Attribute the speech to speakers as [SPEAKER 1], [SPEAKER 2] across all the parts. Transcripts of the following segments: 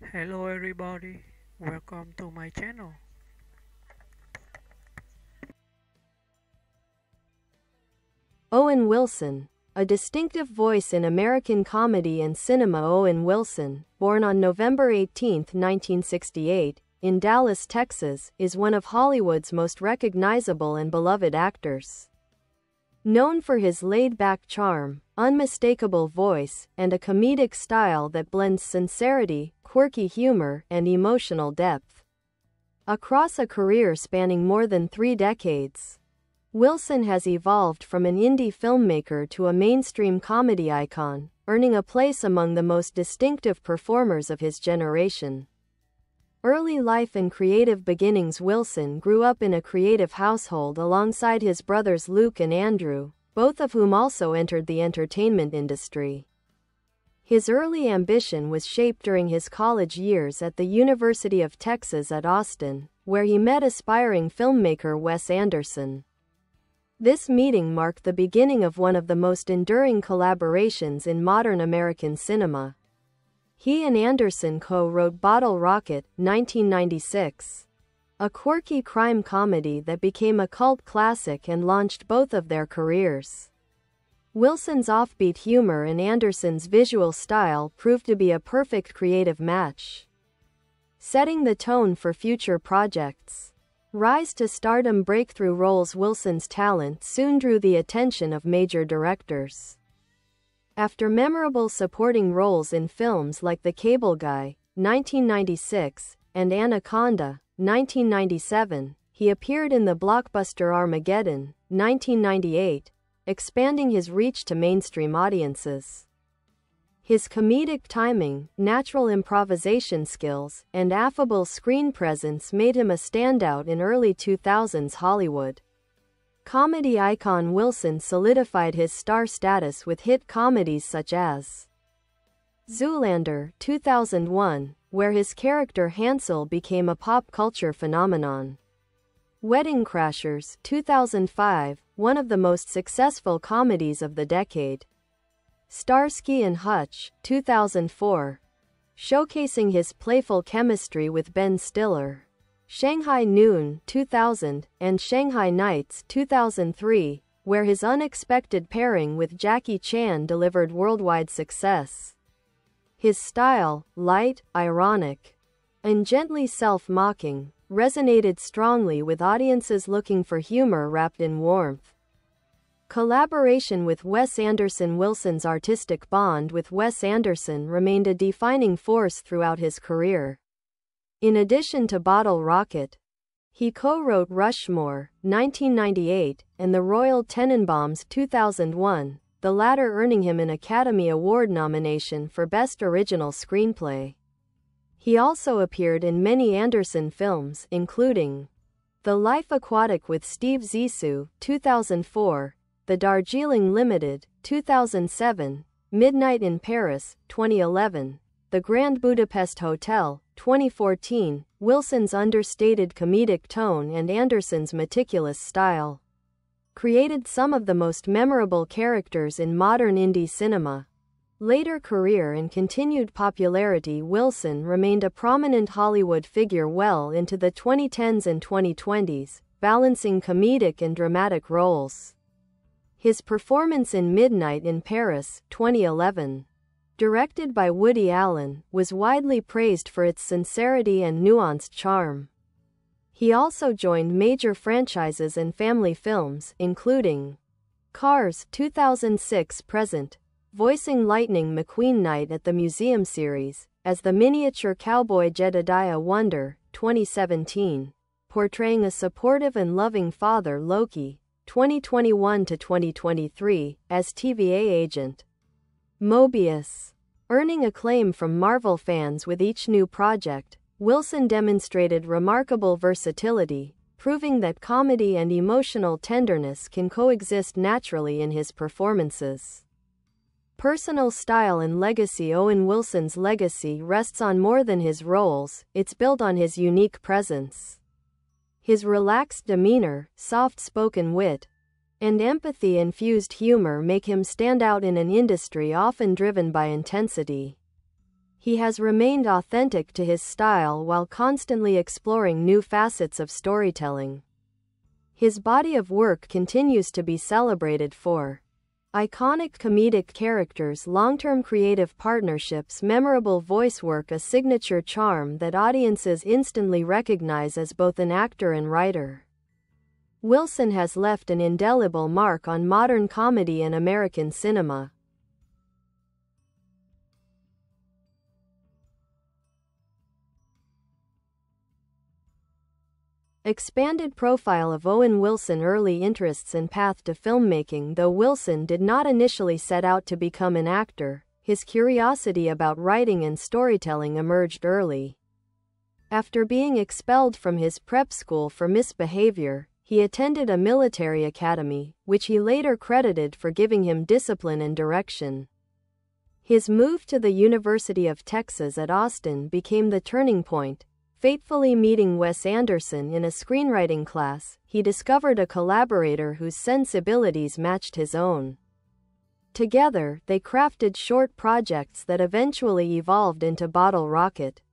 [SPEAKER 1] Hello everybody, welcome to my channel.
[SPEAKER 2] Owen Wilson, a distinctive voice in American comedy and cinema. Owen Wilson, born on November 18, 1968, in Dallas, Texas, is one of Hollywood's most recognizable and beloved actors. Known for his laid-back charm, unmistakable voice, and a comedic style that blends sincerity, quirky humor, and emotional depth. Across a career spanning more than 3 decades, Wilson has evolved from an indie filmmaker to a mainstream comedy icon, earning a place among the most distinctive performers of his generation. Early life and creative beginnings. Wilson grew up in a creative household alongside his brothers Luke and Andrew, both of whom also entered the entertainment industry. His early ambition was shaped during his college years at the University of Texas at Austin, where he met aspiring filmmaker Wes Anderson. This meeting marked the beginning of one of the most enduring collaborations in modern American cinema. He and Anderson co-wrote Bottle Rocket, 1996, a quirky crime comedy that became a cult classic and launched both of their careers. Wilson's offbeat humor and Anderson's visual style proved to be a perfect creative match, setting the tone for future projects. Rise to stardom. Breakthrough roles. Wilson's talent soon drew the attention of major directors. After memorable supporting roles in films like The Cable Guy, 1996, and Anaconda, 1997, he appeared in the blockbuster Armageddon, 1998, expanding his reach to mainstream audiences. His comedic timing, natural improvisation skills, and affable screen presence made him a standout in early 2000s Hollywood. Comedy icon. Wilson solidified his star status with hit comedies such as Zoolander, 2001, where his character Hansel became a pop culture phenomenon. Wedding Crashers, 2005, one of the most successful comedies of the decade. Starsky and Hutch, 2004, showcasing his playful chemistry with Ben Stiller. Shanghai Noon, 2000, and Shanghai Nights, 2003, where his unexpected pairing with Jackie Chan delivered worldwide success. His style, light, ironic, and gently self-mocking, resonated strongly with audiences looking for humor wrapped in warmth. Collaboration with Wes Anderson. Wilson's artistic bond with Wes Anderson remained a defining force throughout his career. In addition to Bottle Rocket, he co-wrote Rushmore, 1998, and The Royal Tenenbaums, 2001, the latter earning him an Academy Award nomination for Best Original Screenplay. He also appeared in many Anderson films, including The Life Aquatic with Steve Zissou, 2004, The Darjeeling Limited, 2007, Midnight in Paris, 2011, The Grand Budapest Hotel, 2014. Wilson's understated comedic tone and Anderson's meticulous style created some of the most memorable characters in modern indie cinema. Later career and continued popularity. Wilson remained a prominent Hollywood figure well into the 2010s and 2020s, balancing comedic and dramatic roles. His performance in Midnight in Paris, 2011, directed by Woody Allen, was widely praised for its sincerity and nuanced charm. He also joined major franchises and family films, including Cars, 2006 present, voicing Lightning McQueen Night at the Museum series, as the miniature cowboy Jedediah Wonder, 2017, portraying a supportive and loving father Loki, 2021 to 2023, as TVA agent Mobius. Earning acclaim from Marvel fans with each new project, Wilson demonstrated remarkable versatility, proving that comedy and emotional tenderness can coexist naturally in his performances. Personal style and legacy. Owen Wilson's legacy rests on more than his roles, it's built on his unique presence. His relaxed demeanor, soft-spoken wit, and empathy-infused humor make him stand out in an industry often driven by intensity. He has remained authentic to his style while constantly exploring new facets of storytelling. His body of work continues to be celebrated for iconic comedic characters, long-term creative partnerships, memorable voice work, a signature charm that audiences instantly recognize as both an actor and writer. Wilson has left an indelible mark on modern comedy and American cinema. Expanded profile of Owen Wilson. Early interests and path to filmmaking. Though Wilson did not initially set out to become an actor, his curiosity about writing and storytelling emerged early. After being expelled from his prep school for misbehavior, he attended a military academy, which he later credited for giving him discipline and direction. His move to the University of Texas at Austin became the turning point. Fatefully meeting Wes Anderson in a screenwriting class, he discovered a collaborator whose sensibilities matched his own. Together, they crafted short projects that eventually evolved into Bottle Rocket.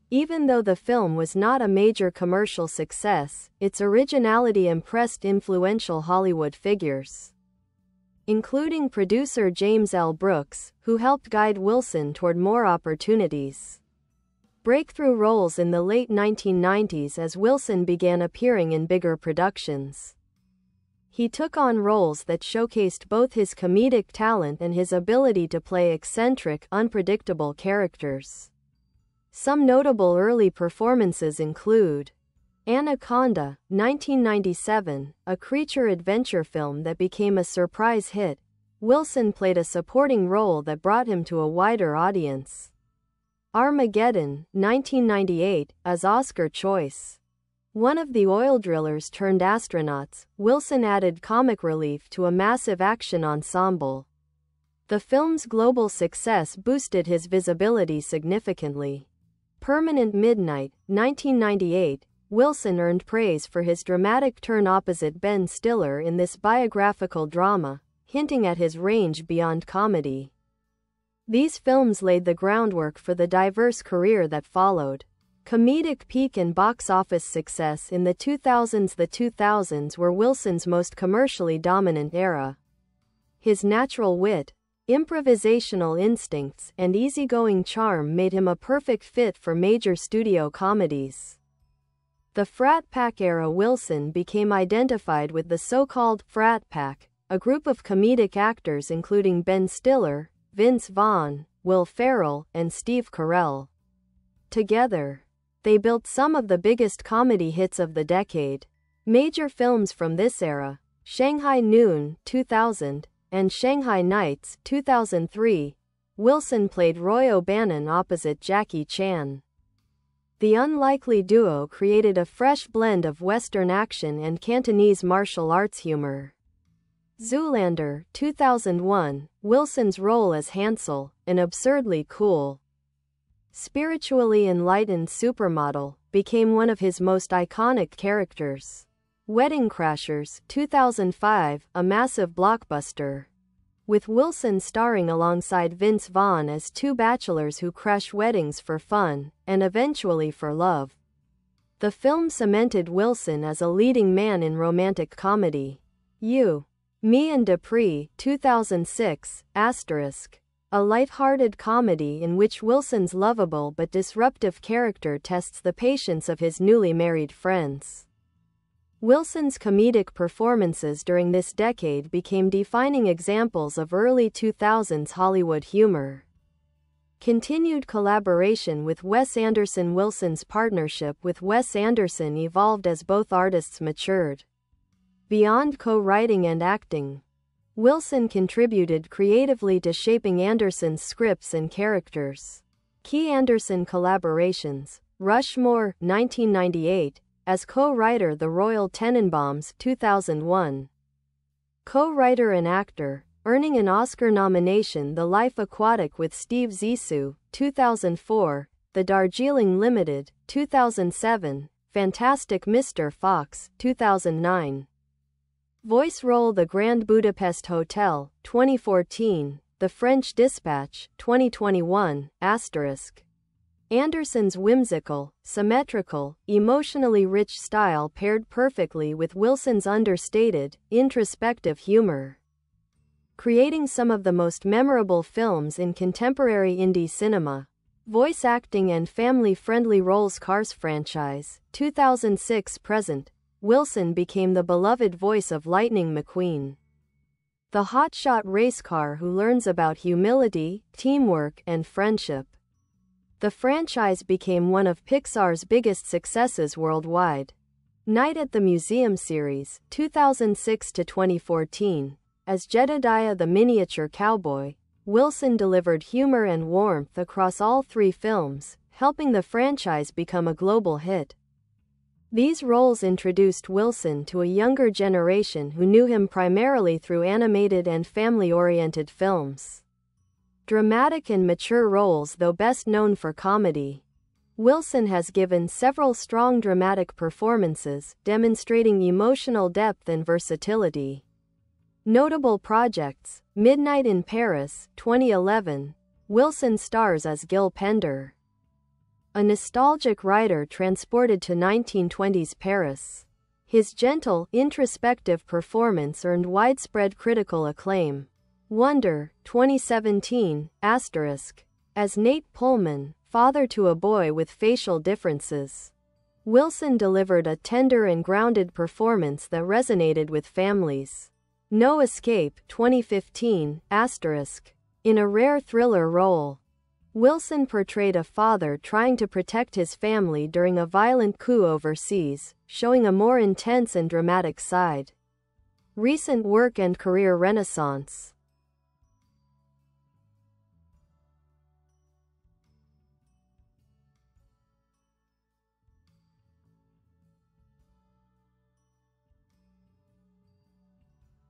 [SPEAKER 2] Even though the film was not a major commercial success, its originality impressed influential Hollywood figures, including producer James L. Brooks, who helped guide Wilson toward more opportunities. Breakthrough roles in the late 1990s as Wilson began appearing in bigger productions. He took on roles that showcased both his comedic talent and his ability to play eccentric, unpredictable characters. Some notable early performances include Anaconda, 1997, a creature adventure film that became a surprise hit. Wilson played a supporting role that brought him to a wider audience. Armageddon, 1998, as Oscar choice. One of the oil drillers turned astronauts, Wilson added comic relief to a massive action ensemble. The film's global success boosted his visibility significantly. Permanent Midnight, 1998, Wilson earned praise for his dramatic turn opposite Ben Stiller in this biographical drama, hinting at his range beyond comedy. These films laid the groundwork for the diverse career that followed. Comedic peak and box office success in the 2000s. The 2000s were Wilson's most commercially dominant era. His natural wit, improvisational instincts, and easygoing charm made him a perfect fit for major studio comedies. The frat pack era. Wilson became identified with the so-called frat pack, a group of comedic actors including Ben Stiller, Vince Vaughn, Will Ferrell, and Steve Carell. Together, they built some of the biggest comedy hits of the decade. Major films from this era: Shanghai Noon, 2000, and Shanghai Nights, 2003. Wilson played Roy O'Bannon opposite Jackie Chan. The unlikely duo created a fresh blend of Western action and Cantonese martial arts humor. Zoolander, 2001, Wilson's role as Hansel, an absurdly cool, spiritually enlightened supermodel, became one of his most iconic characters. Wedding Crashers, 2005, a massive blockbuster, with Wilson starring alongside Vince Vaughn as two bachelors who crash weddings for fun, and eventually for love. The film cemented Wilson as a leading man in romantic comedy. You, Me and Dupree, 2006, a light-hearted comedy in which Wilson's lovable but disruptive character tests the patience of his newly married friends. Wilson's comedic performances during this decade became defining examples of early 2000s Hollywood humor. Continued collaboration with Wes Anderson. Wilson's partnership with Wes Anderson evolved as both artists matured. Beyond co-writing and acting, Wilson contributed creatively to shaping Anderson's scripts and characters. Key Anderson collaborations: Rushmore, 1998, as co-writer The Royal Tenenbaums, 2001. Co-writer and actor, earning an Oscar nomination. The Life Aquatic with Steve Zissou, 2004, The Darjeeling Limited, 2007, Fantastic Mr. Fox, 2009. Voice role The Grand Budapest Hotel, 2014, The French Dispatch, 2021, **. Anderson's whimsical, symmetrical, emotionally rich style paired perfectly with Wilson's understated, introspective humor, creating some of the most memorable films in contemporary indie cinema. Voice acting and family-friendly roles. Cars franchise, 2006 present. Wilson became the beloved voice of Lightning McQueen, the hotshot race car who learns about humility, teamwork, and friendship. The franchise became one of Pixar's biggest successes worldwide. Night at the Museum series, 2006 to 2014. As Jedediah the Miniature Cowboy, Wilson delivered humor and warmth across all three films, helping the franchise become a global hit. These roles introduced Wilson to a younger generation who knew him primarily through animated and family-oriented films. Dramatic and mature roles. Though best known for comedy, Wilson has given several strong dramatic performances, demonstrating emotional depth and versatility. Notable projects: Midnight in Paris, 2011. Wilson stars as Gil Pender, a nostalgic writer transported to 1920s Paris. His gentle, introspective performance earned widespread critical acclaim. Wonder, 2017, **. As Nate Pullman, father to a boy with facial differences, Wilson delivered a tender and grounded performance that resonated with families. No Escape, 2015, **. In a rare thriller role, Wilson portrayed a father trying to protect his family during a violent coup overseas, showing a more intense and dramatic side. Recent work and career renaissance.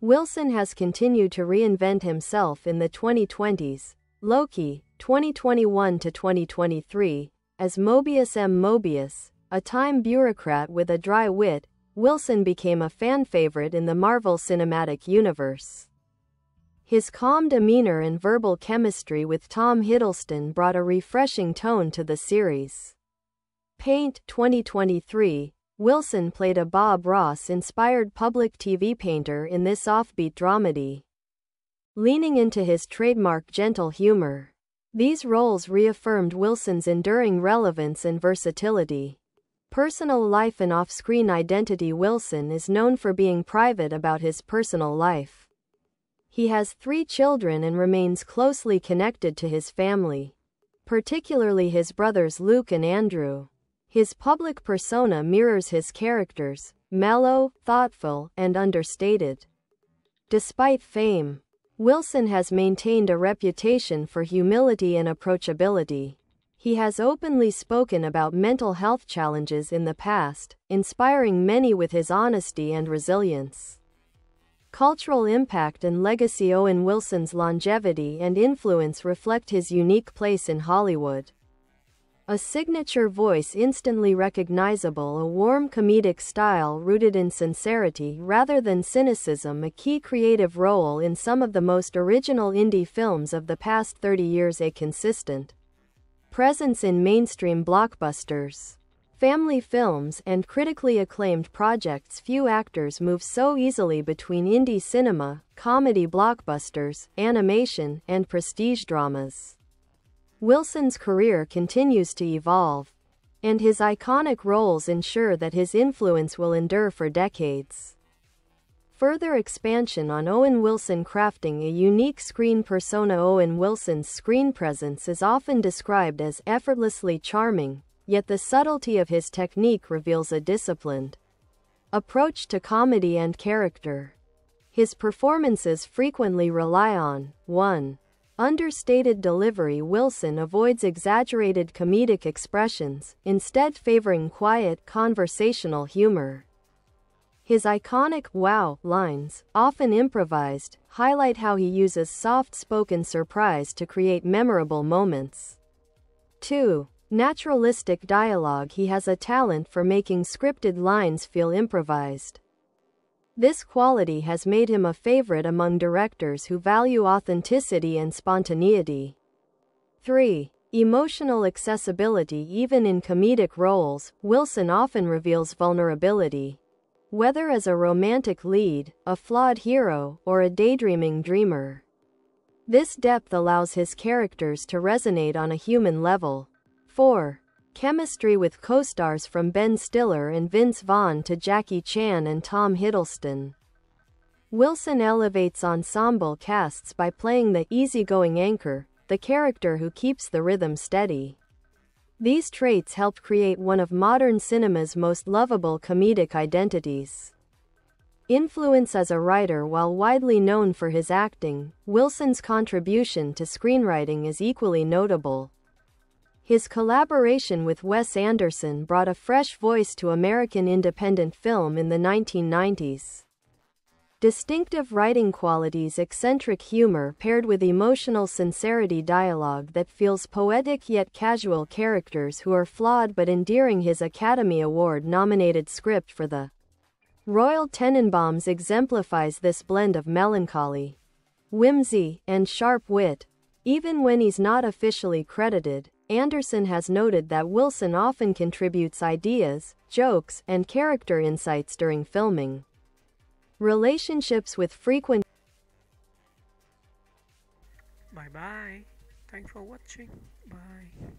[SPEAKER 2] Wilson has continued to reinvent himself in the 2020s. Loki, 2021 to 2023, as Mobius M. Mobius, a time bureaucrat with a dry wit, Wilson became a fan favorite in the Marvel Cinematic Universe. His calm demeanor and verbal chemistry with Tom Hiddleston brought a refreshing tone to the series. Paint, 2023. Wilson played a Bob Ross-inspired public TV painter in this offbeat dramedy, leaning into his trademark gentle humor. These roles reaffirmed Wilson's enduring relevance and versatility. Personal life and off-screen identity. Wilson is known for being private about his personal life. He has 3 children and remains closely connected to his family, particularly his brothers Luke and Andrew. His public persona mirrors his characters, mellow, thoughtful, and understated. Despite fame, Wilson has maintained a reputation for humility and approachability. He has openly spoken about mental health challenges in the past, inspiring many with his honesty and resilience. Cultural impact and legacy. Owen Wilson's longevity and influence reflect his unique place in Hollywood. A signature voice instantly recognizable, a warm comedic style rooted in sincerity rather than cynicism, a key creative role in some of the most original indie films of the past 30 years, a consistent presence in mainstream blockbusters, family films, and critically acclaimed projects. Few actors move so easily between indie cinema, comedy blockbusters, animation, and prestige dramas. Wilson's career continues to evolve, and his iconic roles ensure that his influence will endure for decades. Further expansion on Owen Wilson. Crafting a unique screen persona. Owen Wilson's screen presence is often described as effortlessly charming, yet the subtlety of his technique reveals a disciplined approach to comedy and character. His performances frequently rely on 1. Understated delivery. Wilson avoids exaggerated comedic expressions, instead favoring quiet, conversational humor. His iconic "wow" lines, often improvised, highlight how he uses soft-spoken surprise to create memorable moments. 2. Naturalistic dialogue. He has a talent for making scripted lines feel improvised. This quality has made him a favorite among directors who value authenticity and spontaneity. 3. Emotional accessibility. Even in comedic roles, Wilson often reveals vulnerability. Whether as a romantic lead, a flawed hero, or a daydreaming dreamer. This depth allows his characters to resonate on a human level. 4. Chemistry with co-stars from Ben Stiller and Vince Vaughn to Jackie Chan and Tom Hiddleston. Wilson elevates ensemble casts by playing the easygoing anchor, the character who keeps the rhythm steady. These traits helped create one of modern cinema's most lovable comedic identities. Influence as a writer. While widely known for his acting, Wilson's contribution to screenwriting is equally notable. His collaboration with Wes Anderson brought a fresh voice to American independent film in the 1990s. Distinctive writing qualities, eccentric humor paired with emotional sincerity, dialogue that feels poetic yet casual, characters who are flawed but endearing. His Academy Award-nominated script for the Royal Tenenbaums exemplifies this blend of melancholy, whimsy, and sharp wit. Even when he's not officially credited, Anderson has noted that Wilson often contributes ideas, jokes, and character insights during filming. Relationships with frequent.
[SPEAKER 1] Bye bye. Thanks for watching. Bye.